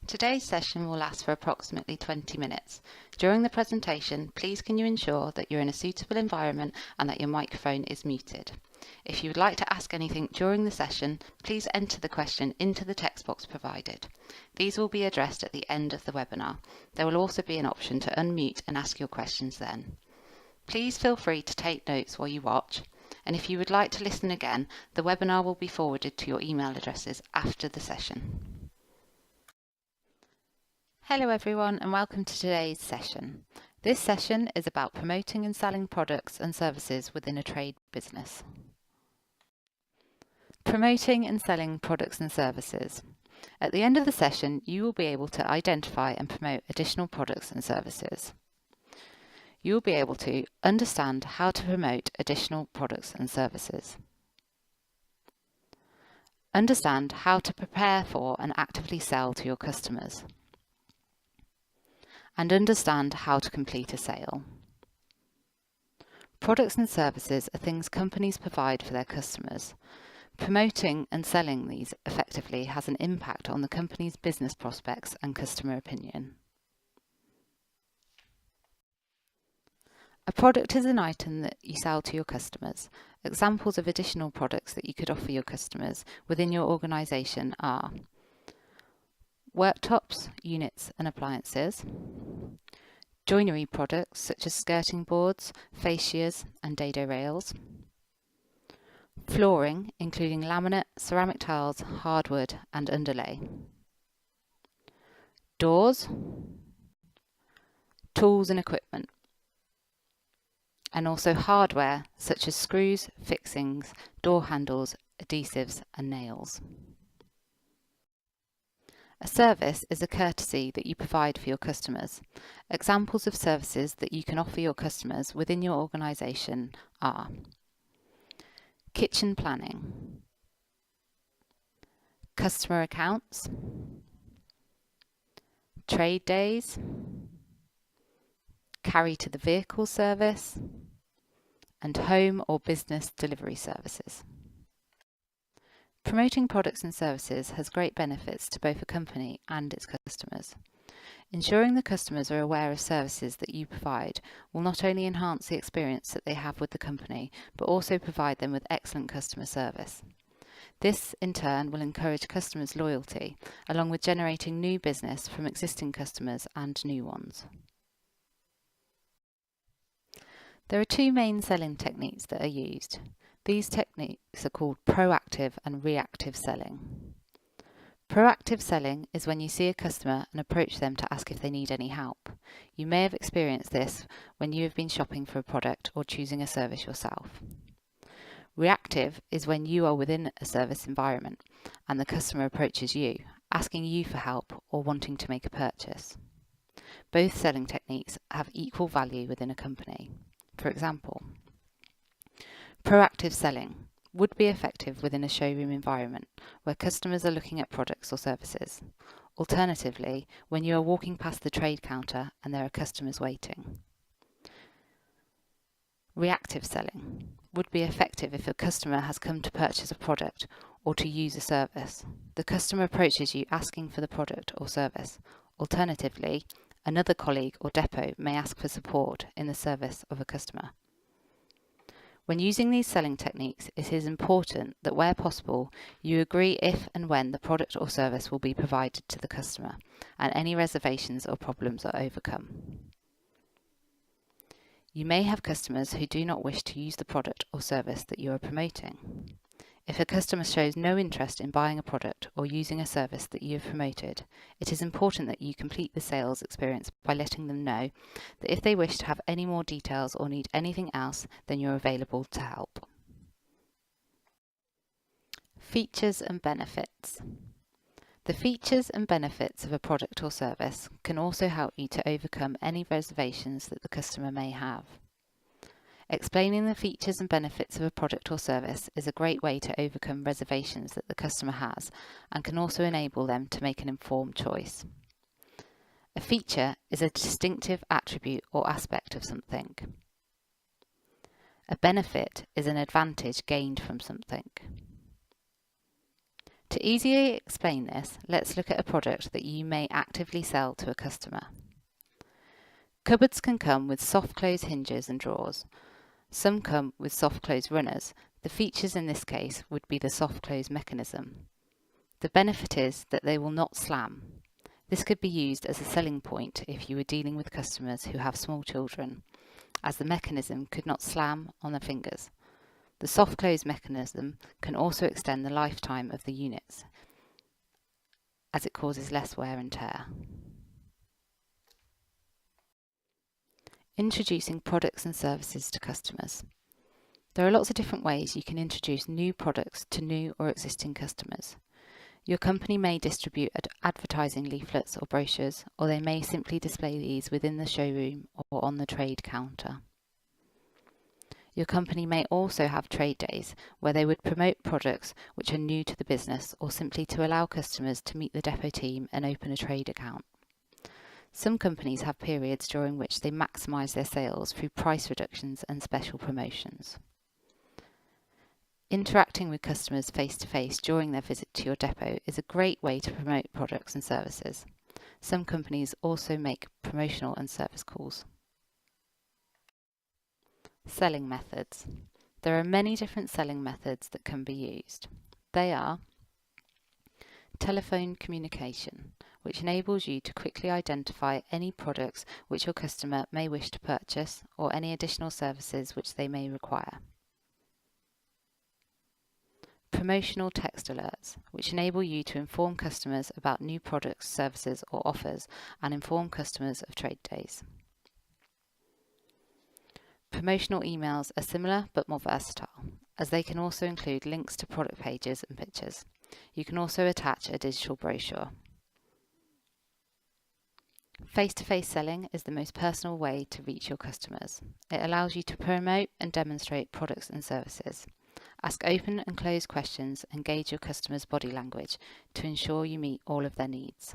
Today's session will last for approximately 20 minutes. During the presentation, please can you ensure that you're in a suitable environment and that your microphone is muted. If you would like to ask anything during the session, please enter the question into the text box provided. These will be addressed at the end of the webinar. There will also be an option to unmute and ask your questions then. Please feel free to take notes while you watch, and if you would like to listen again, the webinar will be forwarded to your email addresses after the session. Hello everyone and welcome to today's session. This session is about promoting and selling products and services within a trade business. Promoting and selling products and services. At the end of the session, you will be able to identify and promote additional products and services. You will be able to understand how to promote additional products and services. Understand how to prepare for and actively sell to your customers. And understand how to complete a sale. Products and services are things companies provide for their customers. Promoting and selling these effectively has an impact on the company's business prospects and customer opinion. A product is an item that you sell to your customers. Examples of additional products that you could offer your customers within your organisation are worktops, units and appliances, joinery products such as skirting boards, fascias and dado rails, flooring including laminate, ceramic tiles, hardwood and underlay, doors, tools and equipment, and also hardware such as screws, fixings, door handles, adhesives and nails. A service is a courtesy that you provide for your customers. Examples of services that you can offer your customers within your organisation are kitchen planning, customer accounts, trade days, carry to the vehicle service, and home or business delivery services. Promoting products and services has great benefits to both a company and its customers. Ensuring the customers are aware of services that you provide will not only enhance the experience that they have with the company, but also provide them with excellent customer service. This, in turn, will encourage customers' loyalty, along with generating new business from existing customers and new ones. There are two main selling techniques that are used. These techniques are called proactive and reactive selling. Proactive selling is when you see a customer and approach them to ask if they need any help. You may have experienced this when you have been shopping for a product or choosing a service yourself. Reactive is when you are within a service environment and the customer approaches you, asking you for help or wanting to make a purchase. Both selling techniques have equal value within a company. For example, proactive selling would be effective within a showroom environment where customers are looking at products or services. Alternatively, when you are walking past the trade counter and there are customers waiting. Reactive selling would be effective if a customer has come to purchase a product or to use a service. The customer approaches you asking for the product or service. Alternatively, another colleague or depot may ask for support in the service of a customer. When using these selling techniques, it is important that where possible, you agree if and when the product or service will be provided to the customer, and any reservations or problems are overcome. You may have customers who do not wish to use the product or service that you are promoting. If a customer shows no interest in buying a product or using a service that you have promoted, it is important that you complete the sales experience by letting them know that if they wish to have any more details or need anything else, then you're available to help. Features and benefits. The features and benefits of a product or service can also help you to overcome any reservations that the customer may have. Explaining the features and benefits of a product or service is a great way to overcome reservations that the customer has and can also enable them to make an informed choice. A feature is a distinctive attribute or aspect of something. A benefit is an advantage gained from something. To easily explain this, let's look at a product that you may actively sell to a customer. Cupboards can come with soft close hinges and drawers. Some come with soft close runners. The features in this case would be the soft close mechanism. The benefit is that they will not slam. This could be used as a selling point if you were dealing with customers who have small children, as the mechanism could not slam on the fingers. The soft close mechanism can also extend the lifetime of the units, as it causes less wear and tear. Introducing products and services to customers. There are lots of different ways you can introduce new products to new or existing customers. Your company may distribute advertising leaflets or brochures, or they may simply display these within the showroom or on the trade counter. Your company may also have trade days where they would promote products which are new to the business, or simply to allow customers to meet the depot team and open a trade account. Some companies have periods during which they maximise their sales through price reductions and special promotions. Interacting with customers face-to-face during their visit to your depot is a great way to promote products and services. Some companies also make promotional and service calls. Selling methods. There are many different selling methods that can be used. They are telephone communication, which enables you to quickly identify any products which your customer may wish to purchase or any additional services which they may require. Promotional text alerts, which enable you to inform customers about new products, services or offers and inform customers of trade days. Promotional emails are similar but more versatile, as they can also include links to product pages and pictures. You can also attach a digital brochure. Face-to-face selling is the most personal way to reach your customers. It allows you to promote and demonstrate products and services. Ask open and closed questions and gauge your customers' body language to ensure you meet all of their needs.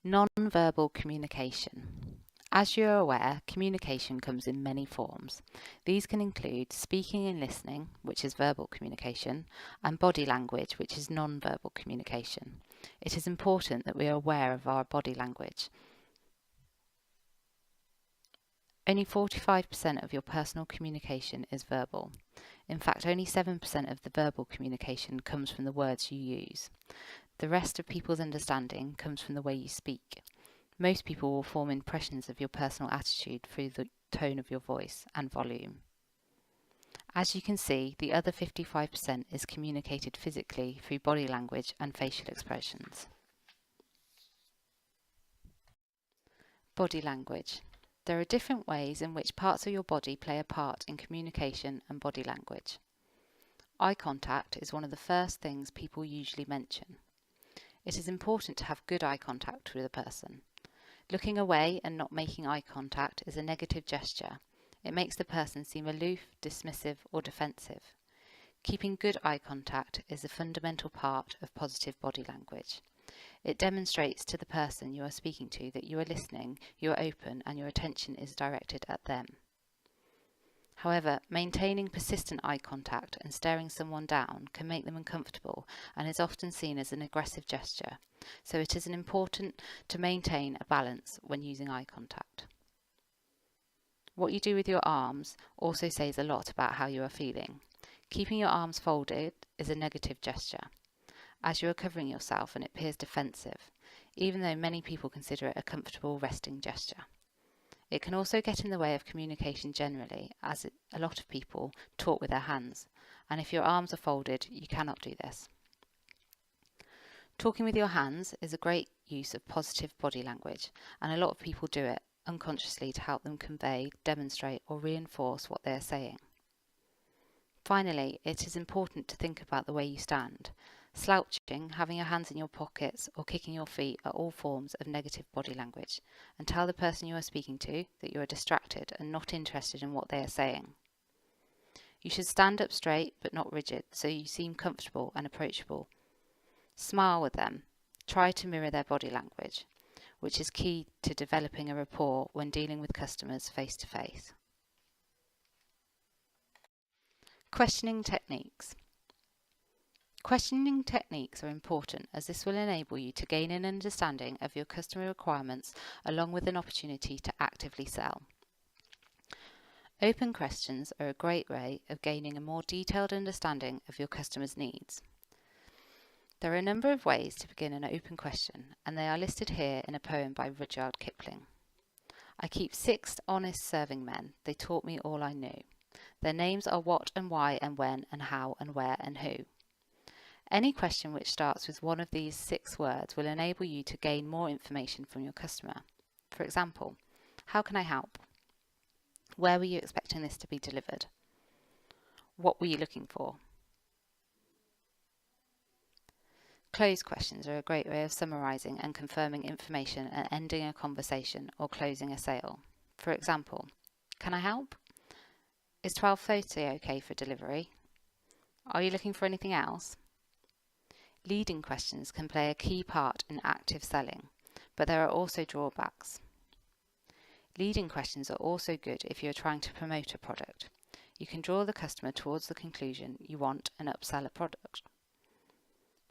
Non-verbal communication. As you are aware, communication comes in many forms. These can include speaking and listening, which is verbal communication, and body language, which is non-verbal communication. It is important that we are aware of our body language. Only 45% of your personal communication is verbal. In fact, only 7% of the verbal communication comes from the words you use. The rest of people's understanding comes from the way you speak. Most people will form impressions of your personal attitude through the tone of your voice and volume. As you can see, the other 55% is communicated physically through body language and facial expressions. Body language. There are different ways in which parts of your body play a part in communication and body language. Eye contact is one of the first things people usually mention. It is important to have good eye contact with a person. Looking away and not making eye contact is a negative gesture. It makes the person seem aloof, dismissive, or defensive. Keeping good eye contact is a fundamental part of positive body language. It demonstrates to the person you are speaking to that you are listening, you are open, and your attention is directed at them. However, maintaining persistent eye contact and staring someone down can make them uncomfortable and is often seen as an aggressive gesture, so it is important to maintain a balance when using eye contact. What you do with your arms also says a lot about how you are feeling. Keeping your arms folded is a negative gesture, as you are covering yourself and it appears defensive, even though many people consider it a comfortable resting gesture. It can also get in the way of communication generally, as a lot of people talk with their hands, and if your arms are folded, you cannot do this. Talking with your hands is a great use of positive body language, and a lot of people do it unconsciously to help them convey, demonstrate, or reinforce what they are saying. Finally, it is important to think about the way you stand. Slouching, having your hands in your pockets, or kicking your feet are all forms of negative body language, and tell the person you are speaking to that you are distracted and not interested in what they are saying. You should stand up straight but not rigid, so you seem comfortable and approachable. Smile with them. Try to mirror their body language, which is key to developing a rapport when dealing with customers face to face. Questioning techniques. Questioning techniques are important as this will enable you to gain an understanding of your customer requirements along with an opportunity to actively sell. Open questions are a great way of gaining a more detailed understanding of your customer's needs. There are a number of ways to begin an open question, and they are listed here in a poem by Rudyard Kipling. I keep 6 honest serving men, they taught me all I knew. Their names are what and why and when and how and where and who. Any question which starts with one of these 6 words will enable you to gain more information from your customer. For example, how can I help? Where were you expecting this to be delivered? What were you looking for? Close questions are a great way of summarising and confirming information and ending a conversation or closing a sale. For example, can I help? Is 12:30 okay for delivery? Are you looking for anything else? Leading questions can play a key part in active selling, but there are also drawbacks. Leading questions are also good if you are trying to promote a product. You can draw the customer towards the conclusion you want and upsell a product.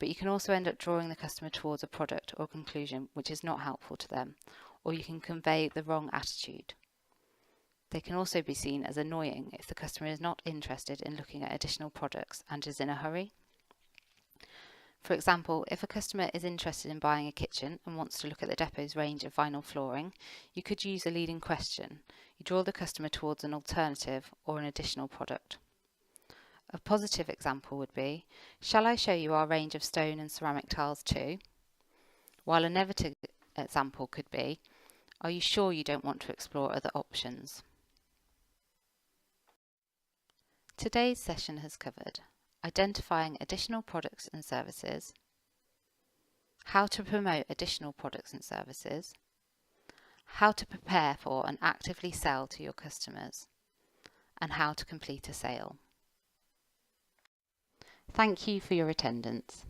But you can also end up drawing the customer towards a product or conclusion which is not helpful to them, or you can convey the wrong attitude. They can also be seen as annoying if the customer is not interested in looking at additional products and is in a hurry. For example, if a customer is interested in buying a kitchen and wants to look at the depot's range of vinyl flooring, you could use a leading question. You draw the customer towards an alternative or an additional product. A positive example would be, shall I show you our range of stone and ceramic tiles too? While a negative example could be, are you sure you don't want to explore other options? Today's session has covered identifying additional products and services, how to promote additional products and services, how to prepare for and actively sell to your customers, and how to complete a sale. Thank you for your attendance.